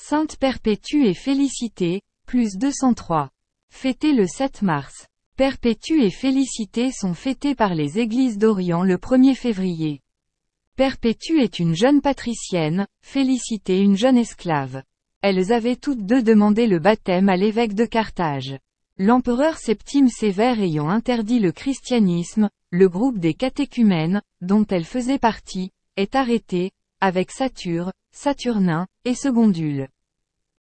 Sainte Perpétue et Félicité, plus 203. Fêté le 7 mars. Perpétue et Félicité sont fêtés par les églises d'Orient le 1er février. Perpétue est une jeune patricienne, Félicité une jeune esclave. Elles avaient toutes deux demandé le baptême à l'évêque de Carthage. L'empereur Septime Sévère ayant interdit le christianisme, le groupe des catéchumènes, dont elles faisaient partie, est arrêté, avec Sature, Saturnin, et Secondule.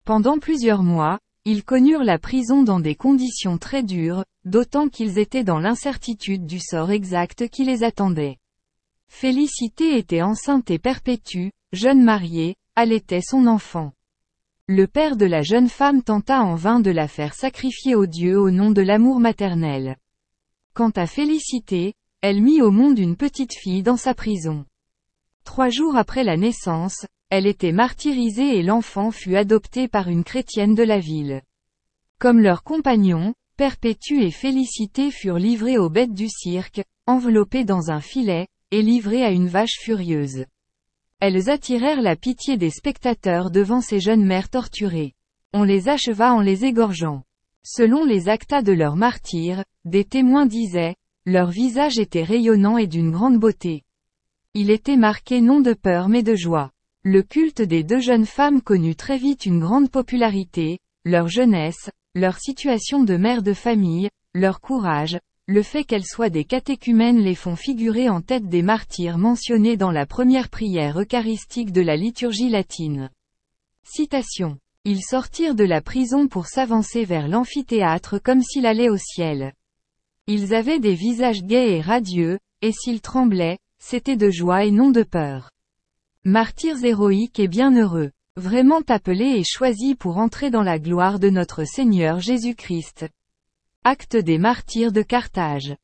Pendant plusieurs mois, ils connurent la prison dans des conditions très dures, d'autant qu'ils étaient dans l'incertitude du sort exact qui les attendait. Félicité était enceinte et Perpétue, jeune mariée, allaitait son enfant. Le père de la jeune femme tenta en vain de la faire sacrifier aux dieux au nom de l'amour maternel. Quant à Félicité, elle mit au monde une petite fille dans sa prison. 3 jours après la naissance, elle était martyrisée et l'enfant fut adopté par une chrétienne de la ville. Comme leurs compagnons, Perpétue et Félicité furent livrés aux bêtes du cirque, enveloppés dans un filet, et livrés à une vache furieuse. Elles attirèrent la pitié des spectateurs devant ces jeunes mères torturées. On les acheva en les égorgeant. Selon les actas de leur martyre, des témoins disaient, leur visage était rayonnant et d'une grande beauté. Il était marqué non de peur mais de joie. Le culte des 2 jeunes femmes connut très vite une grande popularité, leur jeunesse, leur situation de mère de famille, leur courage, le fait qu'elles soient des catéchumènes les font figurer en tête des martyrs mentionnés dans la première prière eucharistique de la liturgie latine. Citation. Ils sortirent de la prison pour s'avancer vers l'amphithéâtre comme s'il allait au ciel. Ils avaient des visages gais et radieux, et s'ils tremblaient, c'était de joie et non de peur. Martyrs héroïques et bienheureux, vraiment appelés et choisis pour entrer dans la gloire de notre Seigneur Jésus-Christ. Acte des martyrs de Carthage.